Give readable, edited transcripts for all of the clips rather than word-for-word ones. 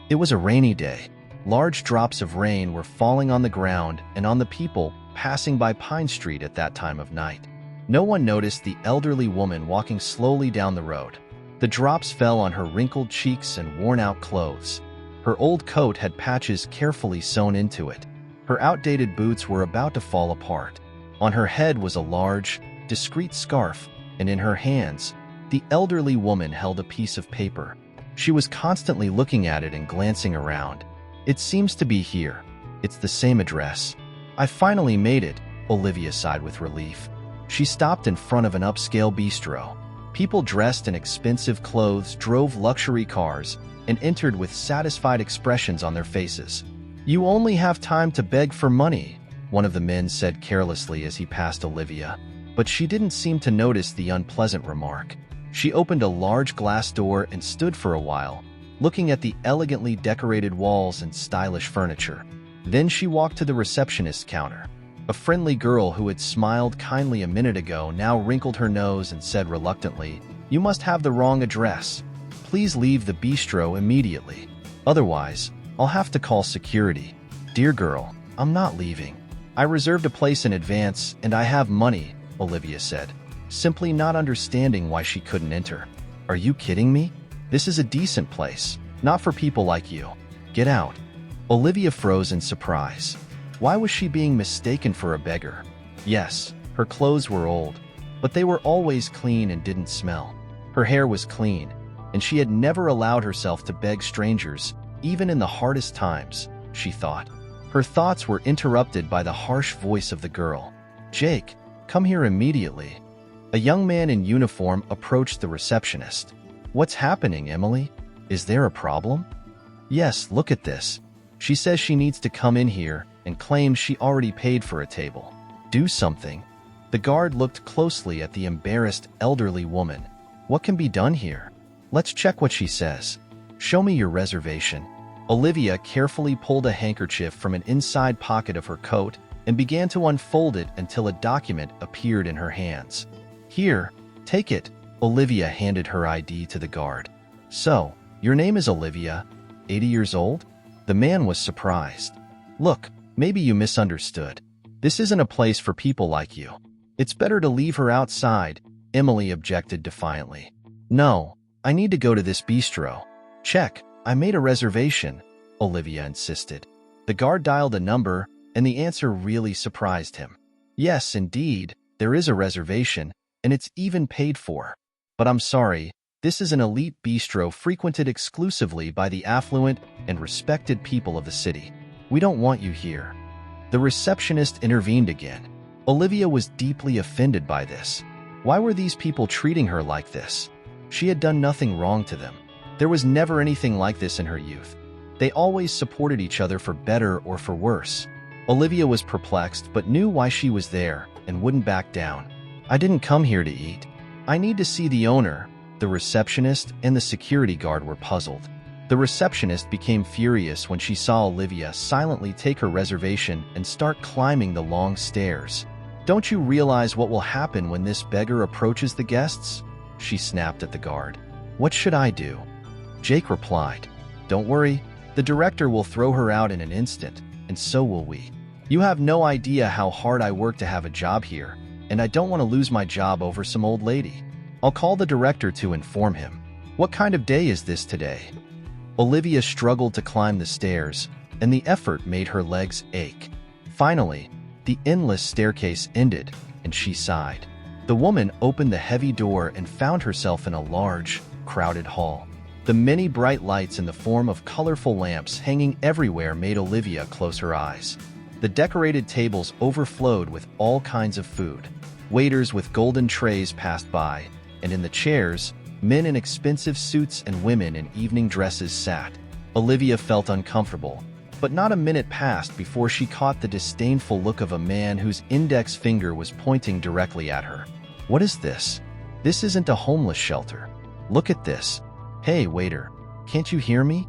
It was a rainy day. Large drops of rain were falling on the ground and on the people passing by Pine Street at that time of night. No one noticed the elderly woman walking slowly down the road. The drops fell on her wrinkled cheeks and worn-out clothes. Her old coat had patches carefully sewn into it. Her outdated boots were about to fall apart. On her head was a large, discreet scarf, and in her hands, the elderly woman held a piece of paper. She was constantly looking at it and glancing around. "It seems to be here. It's the same address." "I finally made it," Olivia sighed with relief. She stopped in front of an upscale bistro. People dressed in expensive clothes drove luxury cars and entered with satisfied expressions on their faces. "You only have time to beg for money," one of the men said carelessly as he passed Olivia, but she didn't seem to notice the unpleasant remark. She opened a large glass door and stood for a while, looking at the elegantly decorated walls and stylish furniture. Then she walked to the receptionist's counter. A friendly girl who had smiled kindly a minute ago now wrinkled her nose and said reluctantly, "You must have the wrong address. Please leave the bistro immediately. Otherwise, I'll have to call security." "Dear girl, I'm not leaving. I reserved a place in advance and I have money," Olivia said, simply not understanding why she couldn't enter. "Are you kidding me? This is a decent place, not for people like you. Get out." Olivia froze in surprise. Why was she being mistaken for a beggar? Yes, her clothes were old, but they were always clean and didn't smell. Her hair was clean, and she had never allowed herself to beg strangers, even in the hardest times, she thought. Her thoughts were interrupted by the harsh voice of the girl. "Jake, come here immediately." A young man in uniform approached the receptionist. "What's happening, Emily? Is there a problem?" "Yes, look at this. She says she needs to come in here and claims she already paid for a table." "Do something." The guard looked closely at the embarrassed elderly woman. "What can be done here?" "Let's check what she says." "Show me your reservation." Olivia carefully pulled a handkerchief from an inside pocket of her coat and began to unfold it until a document appeared in her hands. "Here, take it." Olivia handed her ID to the guard. "So, your name is Olivia, 80 years old?" The man was surprised. "Look, maybe you misunderstood. This isn't a place for people like you. It's better to leave her outside," Emily objected defiantly. "No, I need to go to this bistro." "Check, I made a reservation," Olivia insisted. The guard dialed a number, and the answer really surprised him. "Yes, indeed, there is a reservation, and it's even paid for. But I'm sorry, this is an elite bistro frequented exclusively by the affluent and respected people of the city. We don't want you here." The receptionist intervened again. Olivia was deeply offended by this. Why were these people treating her like this? She had done nothing wrong to them. There was never anything like this in her youth. They always supported each other for better or for worse. Olivia was perplexed but knew why she was there and wouldn't back down. "I didn't come here to eat. I need to see the owner." The receptionist and the security guard were puzzled. The receptionist became furious when she saw Olivia silently take her reservation and start climbing the long stairs. "Don't you realize what will happen when this beggar approaches the guests?" she snapped at the guard. "What should I do?" Jake replied, "Don't worry, the director will throw her out in an instant, and so will we. You have no idea how hard I work to have a job here, and I don't want to lose my job over some old lady. I'll call the director to inform him." "What kind of day is this today?" Olivia struggled to climb the stairs, and the effort made her legs ache. Finally, the endless staircase ended, and she sighed. The woman opened the heavy door and found herself in a large, crowded hall. The many bright lights in the form of colorful lamps hanging everywhere made Olivia close her eyes. The decorated tables overflowed with all kinds of food. Waiters with golden trays passed by, and in the chairs, men in expensive suits and women in evening dresses sat. Olivia felt uncomfortable, but not a minute passed before she caught the disdainful look of a man whose index finger was pointing directly at her. "What is this? This isn't a homeless shelter. Look at this. Hey, waiter, can't you hear me?"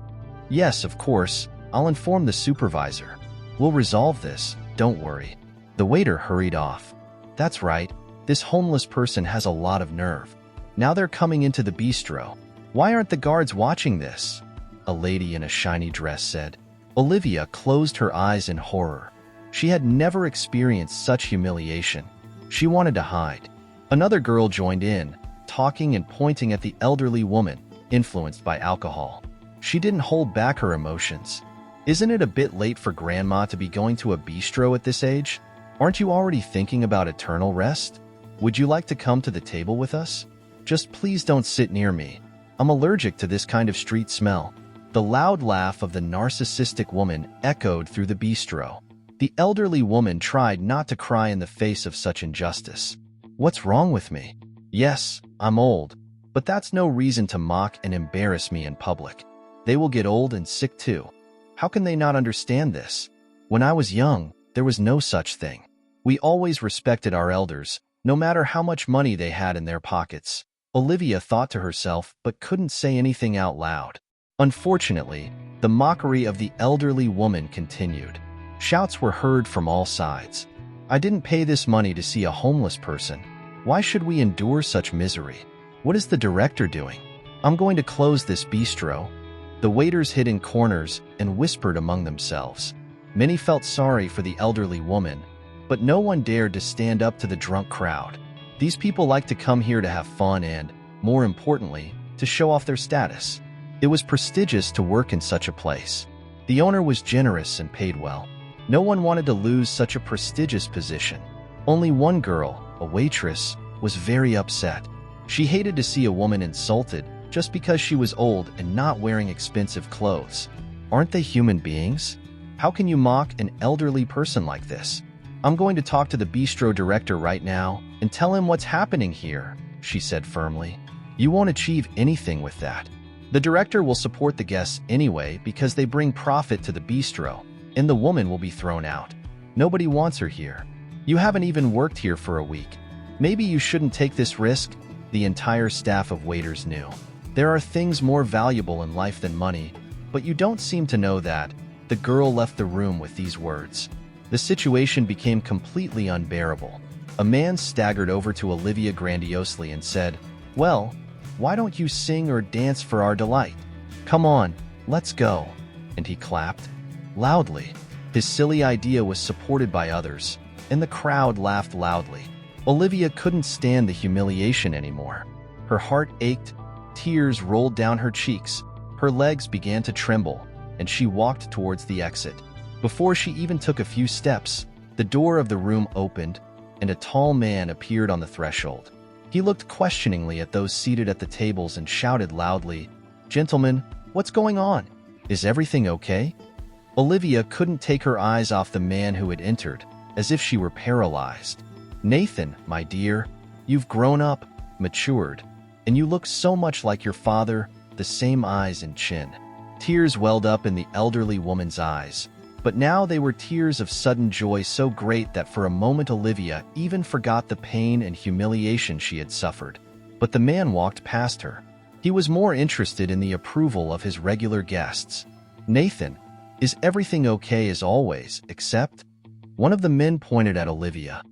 "Yes, of course. I'll inform the supervisor. We'll resolve this, don't worry." The waiter hurried off. "That's right. This homeless person has a lot of nerve. Now they're coming into the bistro. Why aren't the guards watching this?" a lady in a shiny dress said. Olivia closed her eyes in horror. She had never experienced such humiliation. She wanted to hide. Another girl joined in, talking and pointing at the elderly woman, influenced by alcohol. She didn't hold back her emotions. Isn't it a bit late for Grandma to be going to a bistro at this age? Aren't you already thinking about eternal rest? Would you like to come to the table with us? Just please don't sit near me. I'm allergic to this kind of street smell. The loud laugh of the narcissistic woman echoed through the bistro. The elderly woman tried not to cry in the face of such injustice. What's wrong with me? Yes, I'm old, but that's no reason to mock and embarrass me in public. They will get old and sick too. How can they not understand this? When I was young, there was no such thing. We always respected our elders, no matter how much money they had in their pockets. Olivia thought to herself, but couldn't say anything out loud. Unfortunately, the mockery of the elderly woman continued. Shouts were heard from all sides. I didn't pay this money to see a homeless person. Why should we endure such misery? What is the director doing? I'm going to close this bistro. The waiters hid in corners and whispered among themselves. Many felt sorry for the elderly woman, but no one dared to stand up to the drunk crowd. These people like to come here to have fun and, more importantly, to show off their status. It was prestigious to work in such a place. The owner was generous and paid well. No one wanted to lose such a prestigious position. Only one girl, a waitress, was very upset. She hated to see a woman insulted just because she was old and not wearing expensive clothes. Aren't they human beings? How can you mock an elderly person like this? I'm going to talk to the bistro director right now and tell him what's happening here, she said firmly. You won't achieve anything with that. The director will support the guests anyway because they bring profit to the bistro, and the woman will be thrown out. Nobody wants her here. You haven't even worked here for a week. Maybe you shouldn't take this risk. The entire staff of waiters knew. There are things more valuable in life than money, but you don't seem to know that. The girl left the room with these words. The situation became completely unbearable. A man staggered over to Olivia grandiosely and said, "Well, why don't you sing or dance for our delight? Come on, let's go." And he clapped loudly. His silly idea was supported by others, and the crowd laughed loudly. Olivia couldn't stand the humiliation anymore. Her heart ached, tears rolled down her cheeks, her legs began to tremble, and she walked towards the exit. Before she even took a few steps, the door of the room opened, and a tall man appeared on the threshold. He looked questioningly at those seated at the tables and shouted loudly, "Gentlemen, what's going on? Is everything okay?" Olivia couldn't take her eyes off the man who had entered, as if she were paralyzed. "Nathan, my dear, you've grown up, matured, and you look so much like your father, the same eyes and chin." Tears welled up in the elderly woman's eyes, but now they were tears of sudden joy so great that for a moment Olivia even forgot the pain and humiliation she had suffered. But the man walked past her. He was more interested in the approval of his regular guests. "Nathan, is everything okay as always, except?" One of the men pointed at Olivia.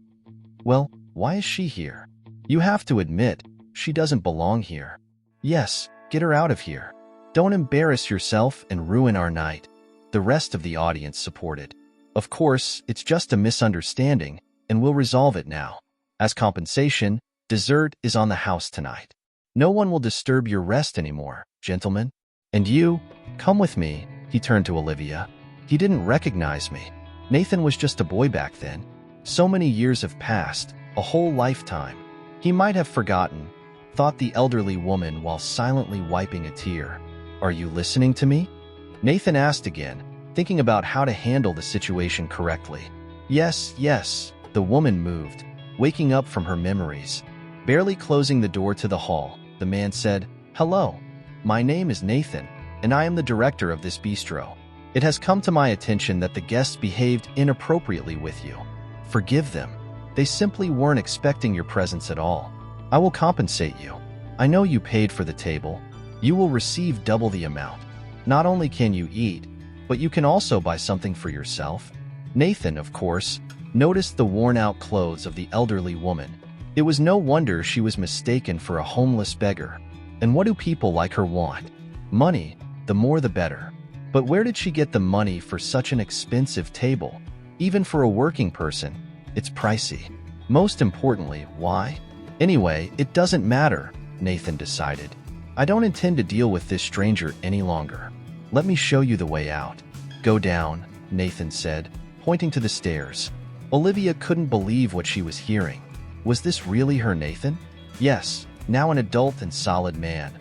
"Well, why is she here? You have to admit, she doesn't belong here. Yes, get her out of here. Don't embarrass yourself and ruin our night." The rest of the audience supported. "Of course, it's just a misunderstanding, and we'll resolve it now. As compensation, dessert is on the house tonight. No one will disturb your rest anymore, gentlemen. And you, come with me." He turned to Olivia. "He didn't recognize me. Nathan was just a boy back then. So many years have passed, a whole lifetime. He might have forgotten," thought the elderly woman while silently wiping a tear. "Are you listening to me?" Nathan asked again, thinking about how to handle the situation correctly. "Yes, yes," the woman moved, waking up from her memories. Barely closing the door to the hall, the man said, "Hello, my name is Nathan, and I am the director of this bistro. It has come to my attention that the guests behaved inappropriately with you. Forgive them. They simply weren't expecting your presence at all. I will compensate you. I know you paid for the table. You will receive double the amount. Not only can you eat, but you can also buy something for yourself." Nathan, of course, noticed the worn-out clothes of the elderly woman. It was no wonder she was mistaken for a homeless beggar. And what do people like her want? Money. the more the better. But where did she get the money for such an expensive table? Even for a working person, it's pricey. Most importantly, why? Anyway, it doesn't matter, Nathan decided. I don't intend to deal with this stranger any longer. Let me show you the way out. Go down, Nathan said, pointing to the stairs. Olivia couldn't believe what she was hearing. Was this really her Nathan? Yes, now an adult and solid man.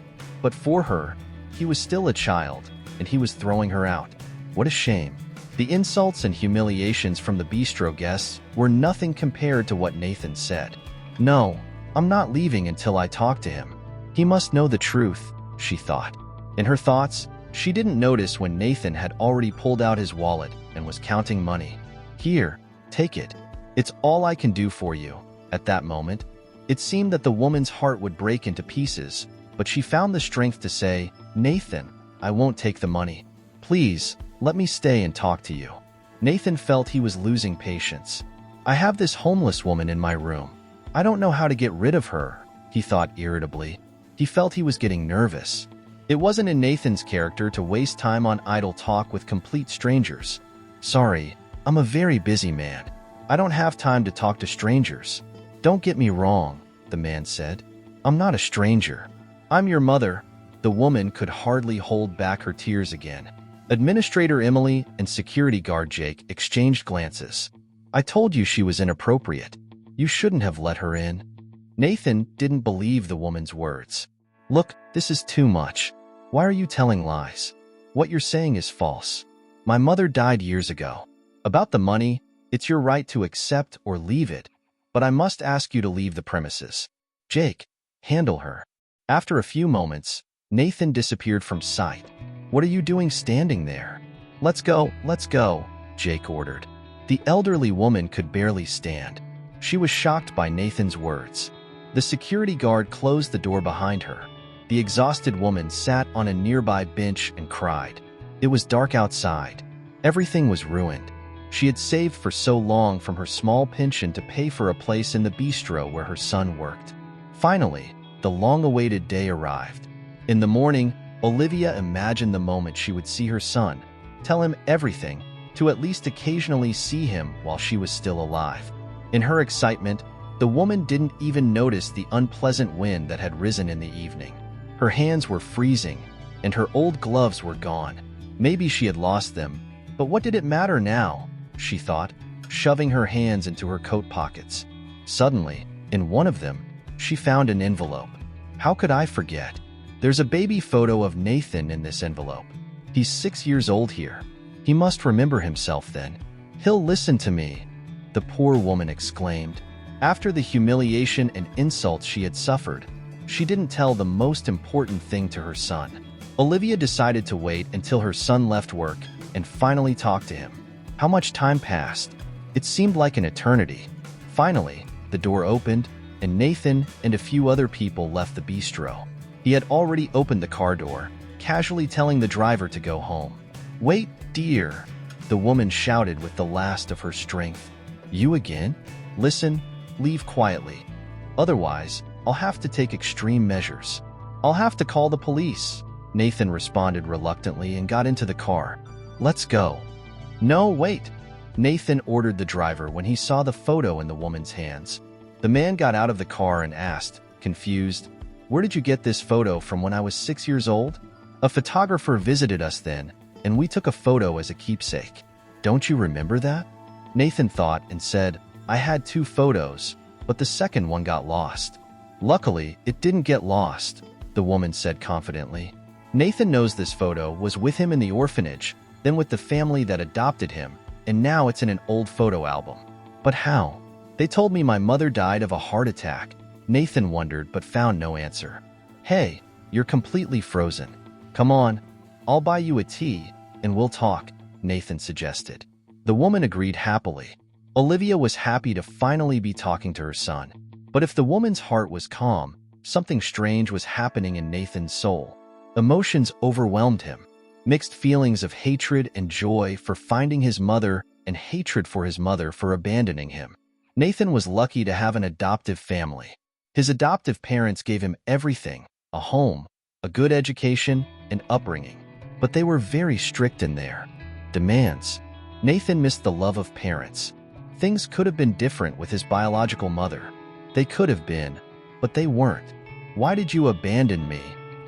But for her, he was still a child, and he was throwing her out. What a shame. The insults and humiliations from the bistro guests were nothing compared to what Nathan said. No, I'm not leaving until I talk to him. He must know the truth, she thought. In her thoughts, she didn't notice when Nathan had already pulled out his wallet and was counting money. Here, take it. It's all I can do for you. At that moment, it seemed that the woman's heart would break into pieces, but she found the strength to say, Nathan, I won't take the money. Please, let me stay and talk to you. Nathan felt he was losing patience. I have this homeless woman in my room. I don't know how to get rid of her, he thought irritably. He felt he was getting nervous. It wasn't in Nathan's character to waste time on idle talk with complete strangers. Sorry, I'm a very busy man. I don't have time to talk to strangers. Don't get me wrong, the man said. I'm not a stranger. I'm your mother. The woman could hardly hold back her tears again. Administrator Emily and security guard Jake exchanged glances. I told you she was inappropriate. You shouldn't have let her in. Nathan didn't believe the woman's words. Look, this is too much. Why are you telling lies? What you're saying is false. My mother died years ago. About the money, it's your right to accept or leave it, but I must ask you to leave the premises. Jake, handle her. After a few moments, Nathan disappeared from sight. What are you doing standing there? Let's go, Jake ordered. The elderly woman could barely stand. She was shocked by Nathan's words. The security guard closed the door behind her. The exhausted woman sat on a nearby bench and cried. It was dark outside. Everything was ruined. She had saved for so long from her small pension to pay for a place in the bistro where her son worked. Finally, the long-awaited day arrived. In the morning, Olivia imagined the moment she would see her son, tell him everything, to at least occasionally see him while she was still alive. In her excitement, the woman didn't even notice the unpleasant wind that had risen in the evening. Her hands were freezing, and her old gloves were gone. Maybe she had lost them, but what did it matter now, she thought, shoving her hands into her coat pockets. Suddenly, in one of them, she found an envelope. How could I forget? There's a baby photo of Nathan in this envelope. He's 6 years old here. He must remember himself then. He'll listen to me, the poor woman exclaimed. After the humiliation and insults she had suffered, she didn't tell the most important thing to her son. Olivia decided to wait until her son left work and finally talk to him. How much time passed? It seemed like an eternity. Finally, the door opened, and Nathan and a few other people left the bistro. He had already opened the car door, casually telling the driver to go home. Wait, dear, the woman shouted with the last of her strength. You again? Listen, leave quietly. Otherwise, I'll have to take extreme measures. I'll have to call the police. Nathan responded reluctantly and got into the car. Let's go. No, wait. Nathan ordered the driver when he saw the photo in the woman's hands. The man got out of the car and asked, confused, where did you get this photo from when I was 6 years old? A photographer visited us then, and we took a photo as a keepsake. Don't you remember that? Nathan thought and said, I had 2 photos, but the second one got lost. Luckily, it didn't get lost, the woman said confidently. Nathan knows this photo was with him in the orphanage, then with the family that adopted him, and now it's in an old photo album. But how? They told me my mother died of a heart attack. Nathan wondered but found no answer. Hey, you're completely frozen. Come on, I'll buy you a tea, and we'll talk, Nathan suggested. The woman agreed happily. Olivia was happy to finally be talking to her son. But if the woman's heart was calm, something strange was happening in Nathan's soul. Emotions overwhelmed him. Mixed feelings of hatred and joy for finding his mother and hatred for his mother for abandoning him. Nathan was lucky to have an adoptive family. His adoptive parents gave him everything, a home, a good education, and upbringing. but they were very strict in their demands. Nathan missed the love of parents. Things could have been different with his biological mother. They could have been, but they weren't. Why did you abandon me,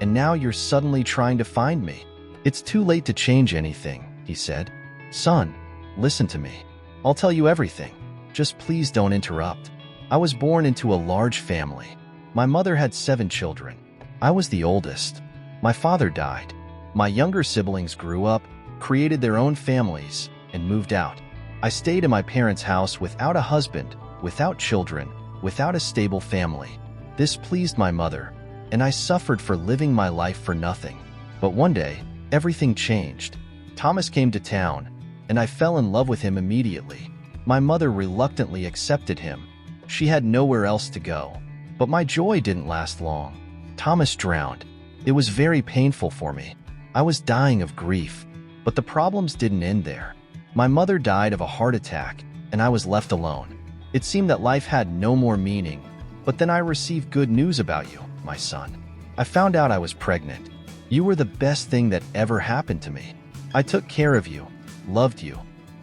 and now you're suddenly trying to find me? It's too late to change anything, he said. Son, listen to me. I'll tell you everything. Just please don't interrupt. I was born into a large family. My mother had 7 children. I was the oldest. My father died. My younger siblings grew up, created their own families, and moved out. I stayed in my parents' house without a husband, without children, without a stable family. This pleased my mother, and I suffered for living my life for nothing. But one day, everything changed. Thomas came to town, and I fell in love with him immediately. My mother reluctantly accepted him. She had nowhere else to go. But my joy didn't last long. Thomas drowned. It was very painful for me. I was dying of grief. But the problems didn't end there. My mother died of a heart attack, and I was left alone. It seemed that life had no more meaning. But then I received good news about you, my son. I found out I was pregnant. You were the best thing that ever happened to me. I took care of you, loved you,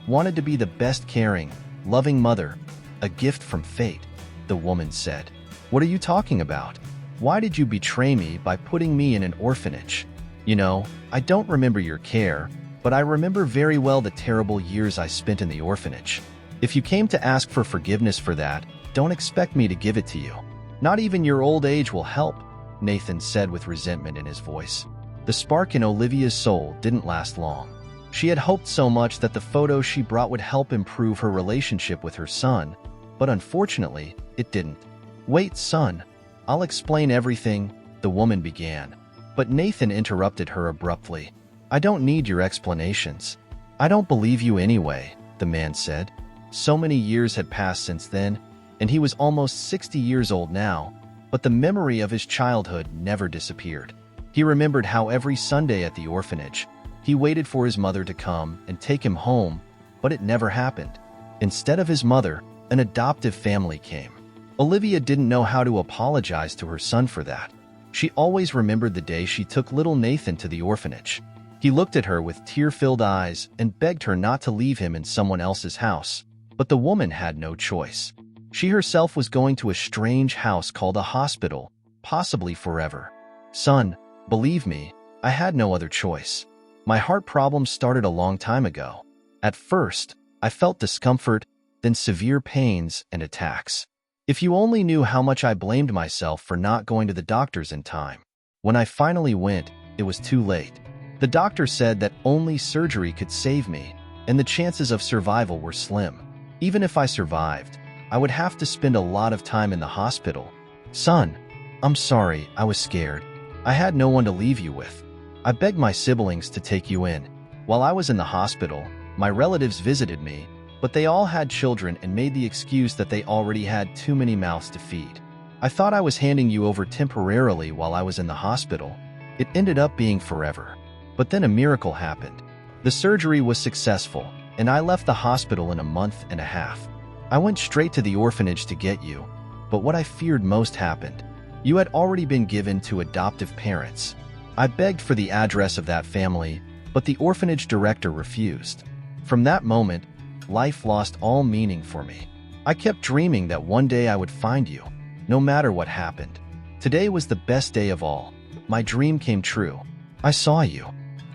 wanted to be the best caring, loving mother, a gift from fate, the woman said. What are you talking about? Why did you betray me by putting me in an orphanage? You know, I don't remember your care, but I remember very well the terrible years I spent in the orphanage. If you came to ask for forgiveness for that, don't expect me to give it to you. Not even your old age will help, Nathan said with resentment in his voice. The spark in Olivia's soul didn't last long. She had hoped so much that the photos she brought would help improve her relationship with her son, but unfortunately, it didn't. Wait, son. I'll explain everything, the woman began. But Nathan interrupted her abruptly. I don't need your explanations. I don't believe you anyway, the man said. So many years had passed since then, and he was almost 60 years old now, but the memory of his childhood never disappeared. He remembered how every Sunday at the orphanage, he waited for his mother to come and take him home, but it never happened. Instead of his mother, an adoptive family came. Olivia didn't know how to apologize to her son for that. She always remembered the day she took little Nathan to the orphanage. He looked at her with tear-filled eyes and begged her not to leave him in someone else's house. But the woman had no choice. She herself was going to a strange house called a hospital, possibly forever. Son, believe me, I had no other choice. My heart problems started a long time ago. At first, I felt discomfort, then severe pains and attacks. If you only knew how much I blamed myself for not going to the doctors in time. When I finally went, it was too late. The doctor said that only surgery could save me, and the chances of survival were slim. Even if I survived, I would have to spend a lot of time in the hospital. Son, I'm sorry, I was scared. I had no one to leave you with. I begged my siblings to take you in. While I was in the hospital, my relatives visited me, but they all had children and made the excuse that they already had too many mouths to feed. I thought I was handing you over temporarily while I was in the hospital. It ended up being forever. But then a miracle happened. The surgery was successful, and I left the hospital in a month and a half. I went straight to the orphanage to get you, but what I feared most happened. You had already been given to adoptive parents. I begged for the address of that family, but the orphanage director refused. From that moment, life lost all meaning for me. I kept dreaming that one day I would find you, no matter what happened. Today was the best day of all. My dream came true. I saw you.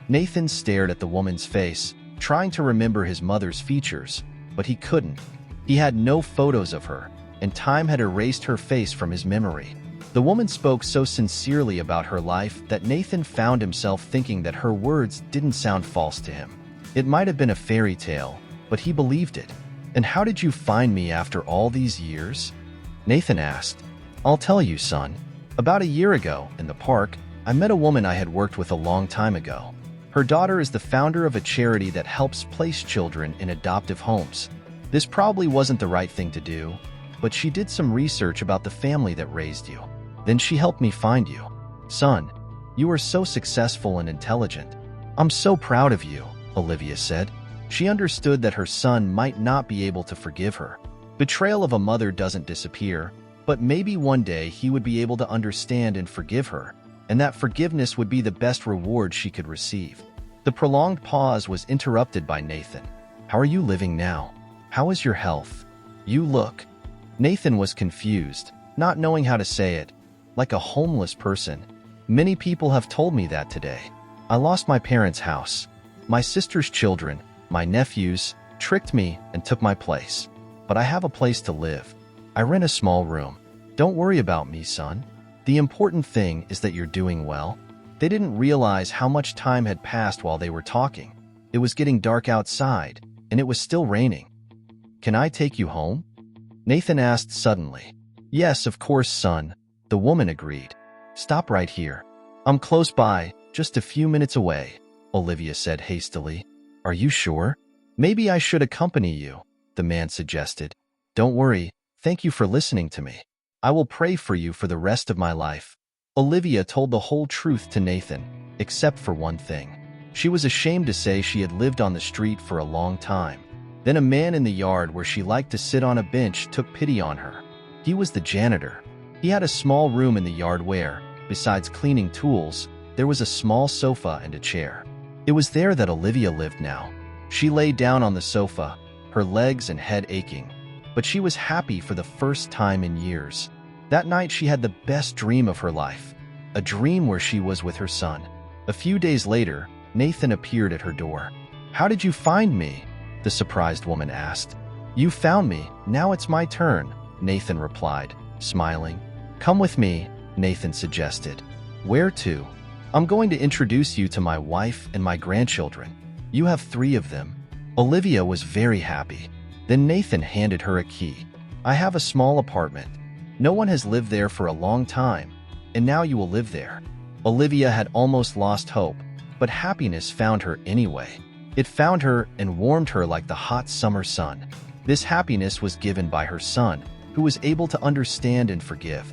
Nathan stared at the woman's face, trying to remember his mother's features, but he couldn't. He had no photos of her, and time had erased her face from his memory. The woman spoke so sincerely about her life that Nathan found himself thinking that her words didn't sound false to him. It might have been a fairy tale, but he believed it. And how did you find me after all these years? Nathan asked. I'll tell you, son. About a year ago, in the park, I met a woman I had worked with a long time ago. Her daughter is the founder of a charity that helps place children in adoptive homes. This probably wasn't the right thing to do, but she did some research about the family that raised you. Then she helped me find you. Son, you are so successful and intelligent. I'm so proud of you, Olivia said. She understood that her son might not be able to forgive her. Betrayal of a mother doesn't disappear, but maybe one day he would be able to understand and forgive her, and that forgiveness would be the best reward she could receive. The prolonged pause was interrupted by Nathan. How are you living now? How is your health? You look. Nathan was confused, not knowing how to say it. Like a homeless person. Many people have told me that today. I lost my parents' house. My sister's children, my nephews, tricked me and took my place. But I have a place to live. I rent a small room. Don't worry about me, son. The important thing is that you're doing well. They didn't realize how much time had passed while they were talking. It was getting dark outside, and it was still raining. Can I take you home? Nathan asked suddenly. Yes, of course, son, the woman agreed. Stop right here. I'm close by, just a few minutes away, Olivia said hastily. Are you sure? Maybe I should accompany you, the man suggested. Don't worry, thank you for listening to me. I will pray for you for the rest of my life. Olivia told the whole truth to Nathan, except for one thing. She was ashamed to say she had lived on the street for a long time. Then a man in the yard where she liked to sit on a bench took pity on her. He was the janitor. He had a small room in the yard where, besides cleaning tools, there was a small sofa and a chair. It was there that Olivia lived now. She lay down on the sofa, her legs and head aching. But she was happy for the first time in years. That night she had the best dream of her life, a dream where she was with her son. A few days later, Nathan appeared at her door. How did you find me? The surprised woman asked. You found me, now it's my turn, Nathan replied, smiling. Come with me, Nathan suggested. Where to? I'm going to introduce you to my wife and my grandchildren. You have 3 of them. Olivia was very happy. Then Nathan handed her a key. I have a small apartment. No one has lived there for a long time, and now you will live there. Olivia had almost lost hope, but happiness found her anyway. It found her and warmed her like the hot summer sun. This happiness was given by her son, who was able to understand and forgive.